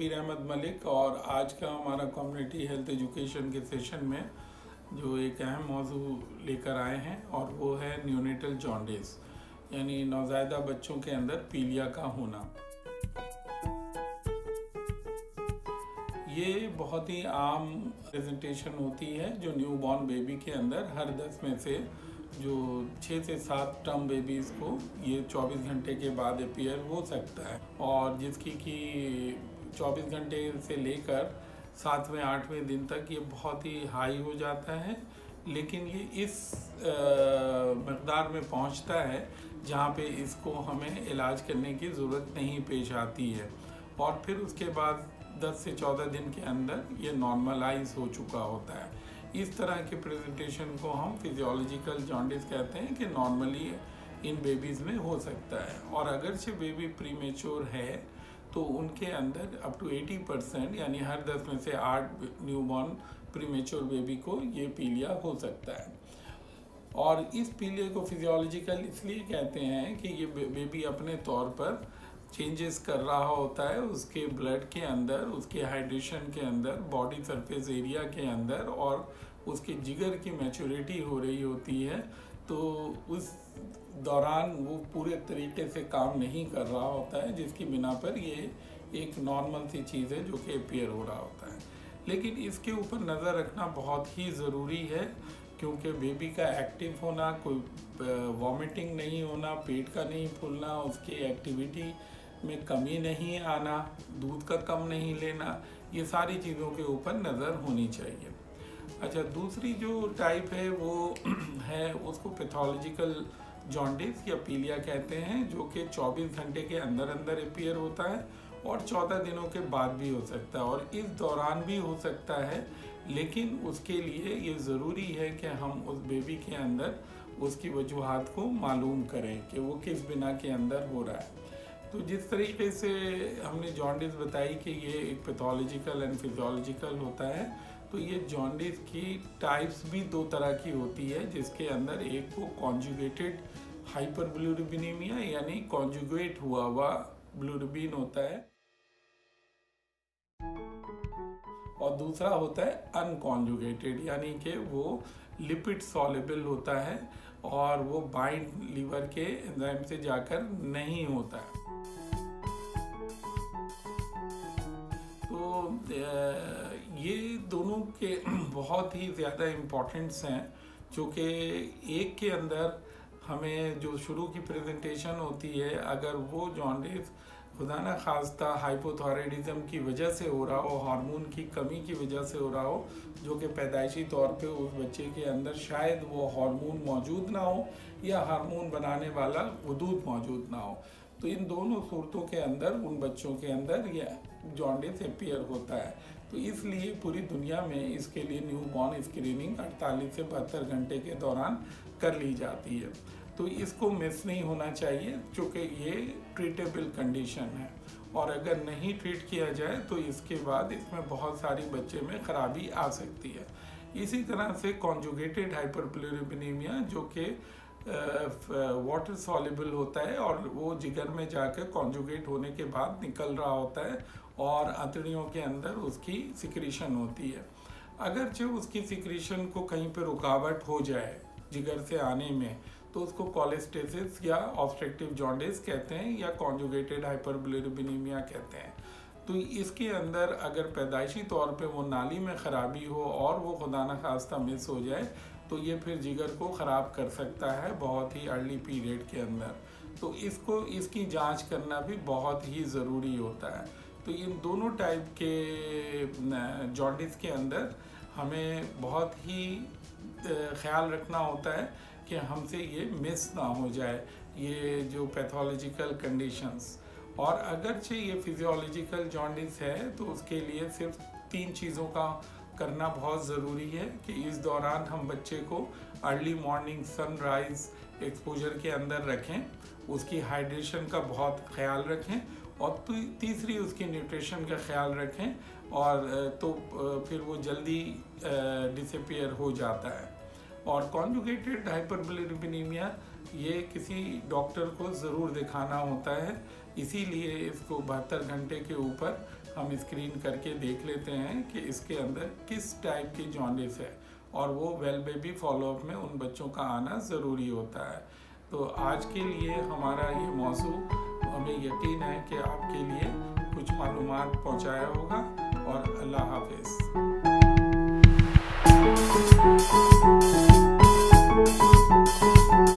शब्बीर अहमद मलिक और आज का हमारा कम्युनिटी हेल्थ एजुकेशन के सेशन में जो एक अहम मौजू लेकर आए हैं और वो है न्यूनेटल जॉन्डिस यानी नवज़ायदा बच्चों के अंदर पीलिया का होना। ये बहुत ही आम प्रेजेंटेशन होती है जो न्यूबॉर्न बेबी के अंदर हर 10 में से जो 6 से 7 टर्म बेबीज़ को ये 24 घंटे के बाद अपीयर हो सकता है और जिसकी कि 24 घंटे से लेकर 7वें 8वें दिन तक ये बहुत ही हाई हो जाता है, लेकिन ये इस मकदार में पहुंचता है जहां पे इसको हमें इलाज करने की ज़रूरत नहीं पेश आती है और फिर उसके बाद 10 से 14 दिन के अंदर ये नॉर्मलाइज हो चुका होता है। इस तरह के प्रेजेंटेशन को हम फिजियोलॉजिकल जॉन्डिस कहते हैं कि नॉर्मली इन बेबीज़ में हो सकता है और अगरचे बेबी प्रीमेच्योर है तो उनके अंदर अप टू 80% यानी हर 10 में से 8 न्यूबॉर्न प्रीमेच्योर बेबी को ये पीलिया हो सकता है। और इस पीलिया को फिजियोलॉजिकल इसलिए कहते हैं कि ये बेबी अपने तौर पर चेंजेस कर रहा होता है उसके ब्लड के अंदर, उसके हाइड्रेशन के अंदर, बॉडी सरफेस एरिया के अंदर और उसके जिगर की मैच्योरिटी हो रही होती है, तो उस दौरान वो पूरे तरीके से काम नहीं कर रहा होता है जिसकी बिना पर ये एक नॉर्मल सी चीज़ है जो कि अपीयर हो रहा होता है। लेकिन इसके ऊपर नज़र रखना बहुत ही ज़रूरी है क्योंकि बेबी का एक्टिव होना, कोई वॉमिटिंग नहीं होना, पेट का नहीं फूलना, उसकी एक्टिविटी में कमी नहीं आना, दूध का कम नहीं लेना, ये सारी चीज़ों के ऊपर नज़र होनी चाहिए। अच्छा, दूसरी जो टाइप है वो है उसको पैथोलॉजिकल जॉन्डिस या पीलिया कहते हैं जो कि 24 घंटे के अंदर अंदर अपीयर होता है और 14 दिनों के बाद भी हो सकता है और इस दौरान भी हो सकता है, लेकिन उसके लिए ये ज़रूरी है कि हम उस बेबी के अंदर उसकी वजूहात को मालूम करें कि वो किस बिना के अंदर हो रहा है। तो जिस तरीके से हमने जॉन्डिस बताई कि ये एक पैथोलॉजिकल एंड फिजियोलॉजिकल होता है, तो ये जॉन्डिस की टाइप्स भी 2 तरह की होती है जिसके अंदर एक को कॉन्जुगेटेड हाइपरबिलिरुबिनेमिया यानी कॉन्जुगेट हुआ हुआ बिलिरुबिन होता है और दूसरा होता है अनकॉन्जुगेटेड यानी कि वो लिपिड सॉल्युबल होता है और वो बाइंड लीवर के एंजाइम से जाकर नहीं होता है। तो ये दोनों के बहुत ही ज़्यादा इम्पोर्टेंट्स हैं जो कि एक के अंदर हमें जो शुरू की प्रेजेंटेशन होती है अगर वो जॉन्डिस खुदा न खास्ता हाइपोथायराइडिज्म की वजह से हो रहा हो, हार्मोन की कमी की वजह से हो रहा हो जो कि पैदाइशी तौर पे उस बच्चे के अंदर शायद वो हार्मोन मौजूद ना हो या हार्मोन बनाने वाला वजूद मौजूद ना हो, तो इन दोनों सूरतों के अंदर उन बच्चों के अंदर यह जॉन्डिस अपीयर होता है। तो इसलिए पूरी दुनिया में इसके लिए न्यूबॉर्न स्क्रीनिंग 48 से 72 घंटे के दौरान कर ली जाती है, तो इसको मिस नहीं होना चाहिए क्योंकि ये ट्रीटेबल कंडीशन है और अगर नहीं ट्रीट किया जाए तो इसके बाद इसमें बहुत सारी बच्चे में ख़राबी आ सकती है। इसी तरह से कॉन्जुगेटेड हाइपरबिलिरुबिनेमिया जो कि वाटर सॉल्युबल होता है और वो जिगर में जाकर कॉन्जुगेट होने के बाद निकल रहा होता है और आंतड़ियों के अंदर उसकी सिक्रीशन होती है। अगरचे उसकी सिक्रीशन को कहीं पर रुकावट हो जाए जिगर से आने में तो उसको कोलेस्टेसिस या ऑब्स्ट्रक्टिव जॉन्डिस कहते हैं या कॉन्जुगेटेड हाइपरबिलिरुबिनेमिया कहते हैं। तो इसके अंदर अगर पैदाइशी तौर पे वो नाली में ख़राबी हो और वो खुदा न खास्ता मिस हो जाए तो ये फिर जिगर को ख़राब कर सकता है बहुत ही अर्ली पीरियड के अंदर, तो इसकी जांच करना भी बहुत ही ज़रूरी होता है। तो इन दोनों टाइप के जॉन्डिस के अंदर हमें बहुत ही ख्याल रखना होता है कि हमसे ये मिस ना हो जाए ये जो पैथोलॉजिकल कंडीशंस। और अगरचे ये फिजियोलॉजिकल जॉन्डिस है तो उसके लिए सिर्फ 3 चीज़ों का करना बहुत ज़रूरी है कि इस दौरान हम बच्चे को अर्ली मॉर्निंग सनराइज़ एक्सपोजर के अंदर रखें, उसकी हाइड्रेशन का बहुत ख्याल रखें और तीसरी उसकी न्यूट्रिशन का ख्याल रखें और तो फिर वो जल्दी डिसअपीयर हो जाता है। और कॉन्जुगेटेड हाइपरबिलिरुबिनीमिया ये किसी डॉक्टर को ज़रूर दिखाना होता है, इसीलिए इसको 72 घंटे के ऊपर हम स्क्रीन करके देख लेते हैं कि इसके अंदर किस टाइप की जॉन्डिस है, और वो वेल बेबी फॉलोअप में उन बच्चों का आना ज़रूरी होता है। तो आज के लिए हमारा ये मौजू, हमें यकीन है कि आपके लिए कुछ मालूमात पहुंचाया होगा, और अल्लाह हाफिज़।